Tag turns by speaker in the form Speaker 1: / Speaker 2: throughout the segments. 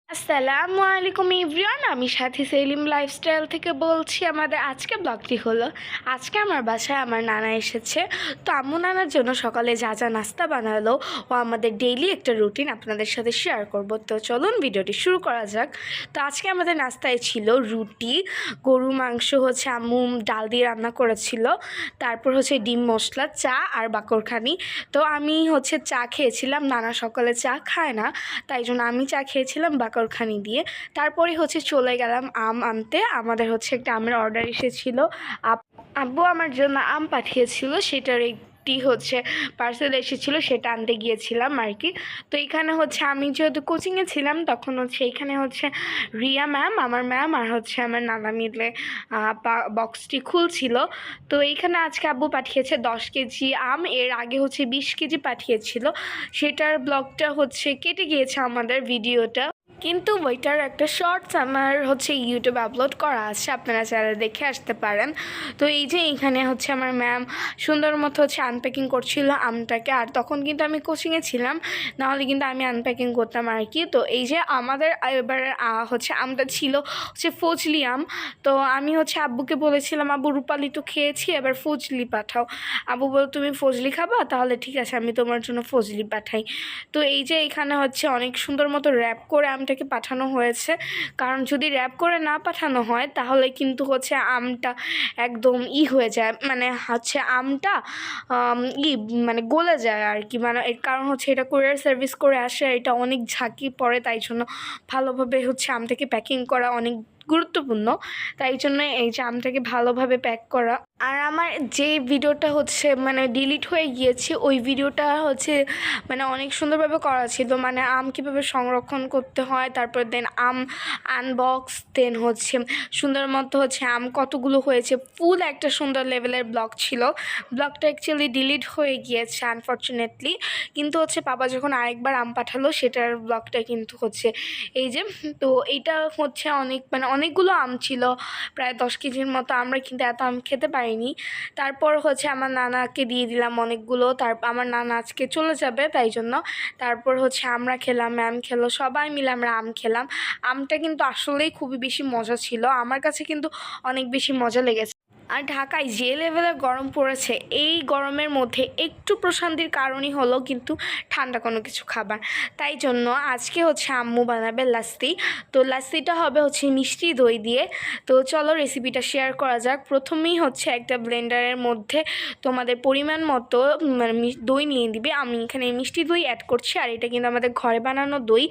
Speaker 1: আসসালামু আলাইকুম এভরিওয়ান, আমি সাথী সেলিম লাইফস্টাইল থেকে বলছি। আমাদের আজকে ব্লগটি হলো, আজকে আমার বাসায় আমার নানা এসেছে। তো আম্মু নানার জন্য সকালে যা যা নাস্তা বানালো ও আমাদের ডেইলি একটা রুটিন আপনাদের সাথে শেয়ার করব। তো চলুন ভিডিওটি শুরু করা যাক। তো আজকে আমাদের নাস্তায় ছিল রুটি, গরু মাংস হচ্ছে আম্মু ডাল দিয়ে রান্না করেছিল, তারপর হচ্ছে ডিম মশলা, চা আর বাকরখানি। তো আমি হচ্ছে চা খেয়েছিলাম, নানা সকালে চা খায় না, তাই জন্য আমি চা খেয়েছিলাম বাকরখানি দিয়ে। তারপরে হচ্ছে চলে গেলাম আম আনতে। আমাদের হচ্ছে একটা আমের অর্ডার এসেছিলো, আব্বু আমার জন্য আম পাঠিয়েছিল, সেটার একটি হচ্ছে পার্সেল এসেছিলো, সেটা আনতে গিয়েছিলাম আর কি। তো এখানে হচ্ছে আমি যেহেতু কোচিংয়ে ছিলাম, তখন হচ্ছে এখানে হচ্ছে রিয়া ম্যাম, আমার ম্যাম আর হচ্ছে আমার নানা মিলে বক্সটি খুলছিল। তো এইখানে আজকে আব্বু পাঠিয়েছে 10 কেজি আম, এর আগে হচ্ছে 20 কেজি পাঠিয়েছিল। সেটার ব্লগটা হচ্ছে কেটে গিয়েছে আমাদের ভিডিওটা, কিন্তু ওইটার একটা শর্টস আমার হচ্ছে ইউটিউবে আপলোড করা আছে, আপনারা চাইলে দেখে আসতে পারেন। তো এই যে এইখানে হচ্ছে আমার ম্যাম সুন্দর মতো হচ্ছে আনপ্যাকিং করছিল আমটাকে, আর তখন কিন্তু আমি কোচিংয়ে ছিলাম, নাহলে কিন্তু আমি আনপ্যাকিং করতাম আর কি। তো এই যে আমাদের এবার হচ্ছে আমটা ছিল হচ্ছে ফজলি আম। তো আমি হচ্ছে আব্বুকে বলেছিলাম, আব্বু রূপালি তো খেয়েছি, এবার ফজলি পাঠাও। আব্বু বল, তুমি ফজলি খাবা, তাহলে ঠিক আছে আমি তোমার জন্য ফজলি পাঠাই। তো এই যে এখানে হচ্ছে অনেক সুন্দর মতো র্যাপ করে আমটাকে পাঠানো হয়েছে, কারণ যদি র্যাপ করে না পাঠানো হয় তাহলে কিন্তু হচ্ছে আমটা একদম হয়ে যায়, মানে হচ্ছে আমটা মানে গলে যায় আর কি। মানে এর কারণ হচ্ছে এটা কুরিয়ার সার্ভিস করে আসে, এটা অনেক ঝাঁকি পড়ে, তাই জন্য ভালোভাবে হচ্ছে আমটাকে প্যাকিং করা অনেক গুরুত্বপূর্ণ। তাই জন্য এই যে আমটাকে ভালোভাবে প্যাক করা। আর আমার যে ভিডিওটা হচ্ছে মানে ডিলিট হয়ে গিয়েছে, ওই ভিডিওটা হচ্ছে মানে অনেক সুন্দরভাবে করা ছিল, মানে আম কীভাবে সংরক্ষণ করতে হয়, তারপর দেন আম আনবক্স, দেন হচ্ছে সুন্দর মতো হচ্ছে আম কতগুলো হয়েছে, ফুল একটা সুন্দর লেভেলের ব্লগ ছিল। ব্লগটা অ্যাকচুয়ালি ডিলিট হয়ে গিয়েছে আনফর্চুনেটলি, কিন্তু হচ্ছে বাবা যখন আরেকবার আম পাঠালো সেটার ব্লগটা কিন্তু হচ্ছে এই যে। তো এইটা হচ্ছে অনেক মানে অনেকগুলো আম ছিল, প্রায় 10 কেজির মতো। আমরা কিন্তু এত আম খেতে পারিনি। তারপর হচ্ছে আমার নানাকে দিয়ে দিলাম অনেকগুলো, আমার নানা আজকে চলে যাবে, তাই জন্য তারপর হচ্ছে আমরা খেলাম, ম্যাম খেলো, সবাই মিলে আমরা আম খেলাম। আমটা কিন্তু আসলেই খুবই বেশি মজা ছিল, আমার কাছে কিন্তু অনেক বেশি মজা লেগেছে। আর ঢাকায় যে লেভেলের গরম পড়েছে, এই গরমের মধ্যে একটু প্রশান্তির কারণই হলো কিন্তু ঠান্ডা কোনো কিছু খাবার। তাই জন্য আজকে হচ্ছে আম্মু বানাবে লাস্সি। তো লাস্সিটা হবে হচ্ছে মিষ্টি দই দিয়ে। তো চলো রেসিপিটা শেয়ার করা যাক। প্রথমেই হচ্ছে একটা ব্লেন্ডারের মধ্যে তোমাদের পরিমাণ মতো মানে দই নিয়ে দিবে। আমি এখানে মিষ্টি দই অ্যাড করছি, আর এটা কিন্তু আমাদের ঘরে বানানো দই।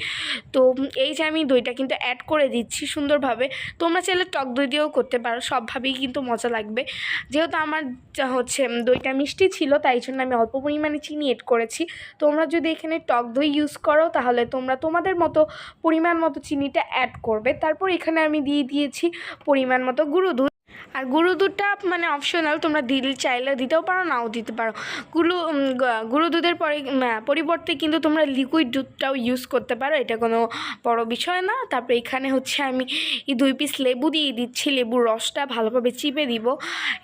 Speaker 1: তো এই যে আমি দইটা কিন্তু অ্যাড করে দিচ্ছি সুন্দরভাবে। তোমরা চাইলে টক দই দিয়েও করতে পারো, সবভাবেই কিন্তু মজা লাগবে। যেহেতু আমার হচ্ছে দইটা মিষ্টি ছিল, তাই জন্য আমি অল্প পরিমাণে চিনি এড করেছি। তোমরা যদি এখানে টক দই ইউজ করো তাহলে তোমরা তোমাদের মতো পরিমাণ মতো চিনিটা অ্যাড করবে। তারপর এখানে আমি দিয়ে দিয়েছি পরিমাণ মতো গুঁড়ো দুধ। আর গুঁড়ো দুধটা মানে অপশনাল, তোমরা চাইলে দিতেও পারো, নাও দিতে পারো। গুঁড়ো দুধের পরিবর্তে কিন্তু তোমরা লিকুইড দুধটাও ইউজ করতে পারো, এটা কোনো বড় বিষয় না। তারপরে এখানে হচ্ছে আমি 2 পিস লেবু দিয়ে দিচ্ছি, লেবুর রসটা ভালোভাবে চিপে দিব।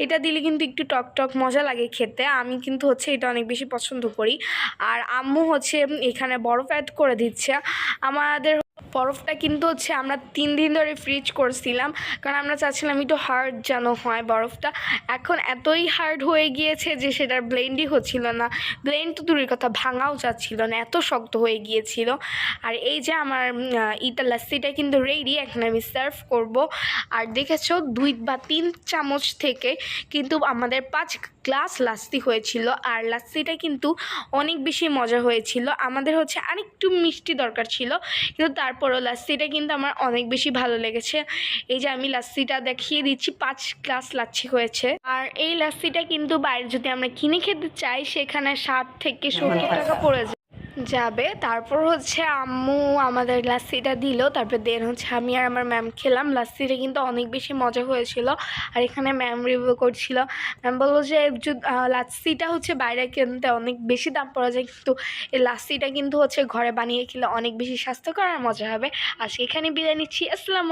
Speaker 1: এটা দিলে কিন্তু একটু টক টক মজা লাগে খেতে, আমি কিন্তু হচ্ছে এটা অনেক বেশি পছন্দ করি। আর আম্মু হচ্ছে এখানে বরফ অ্যাড করে দিচ্ছে। আমাদের বরফটা কিন্তু হচ্ছে আমরা 3 দিন ধরে ফ্রিজ করছিলাম, কারণ আমরা চাচ্ছিলাম একটু হার্ড যেন হয় বরফটা। এখন এতই হার্ড হয়ে গিয়েছে যে সেটার ব্লেন্ডই হচ্ছিল না, ব্লেন্ড তো দূরের কথা, ভাঙাও যাচ্ছিল না, এত শক্ত হয়ে গিয়েছিল। আর এই যে আমার লাস্সিটা কিন্তু রেডি, এখন আমি সার্ভ করব। আর দেখেছো 2 বা 3 চামচ থেকে কিন্তু আমাদের 5 গ্লাস লাস্সি হয়েছিল, আর লাস্সিটা কিন্তু অনেক বেশি মজা হয়েছিল। আমাদের হচ্ছে আরেকটু মিষ্টি দরকার ছিল, কিন্তু তারপরও লাস্সিটা কিন্তু আমার অনেক বেশি ভালো লেগেছে। এই যে আমি লাস্সিটা দেখিয়ে দিচ্ছি, 5 গ্লাস লাচ্ছি হয়েছে। আর এই লাস্সিটা কিন্তু বাইরে যদি আমরা কিনে খেতে চাই সেখানে 60 থেকে 70 টাকা পড়ে যাবে। তারপর হচ্ছে আম্মু আমাদের লাস্সিটা দিল, তারপর দেন হচ্ছে আমি আর আমার ম্যাম খেলাম। লাস্সিটা কিন্তু অনেক বেশি মজা হয়েছিল। আর এখানে ম্যাম রিভিউ করছিল, ম্যাম বললো যে লাস্সিটা হচ্ছে বাইরে কিনতে অনেক বেশি দাম পড়া যায়, কিন্তু এই লাস্সিটা কিন্তু হচ্ছে ঘরে বানিয়ে খেলে অনেক বেশি স্বাস্থ্যকর আর মজা হবে। আর সেখানে বিদায় নিচ্ছি। আসসালামু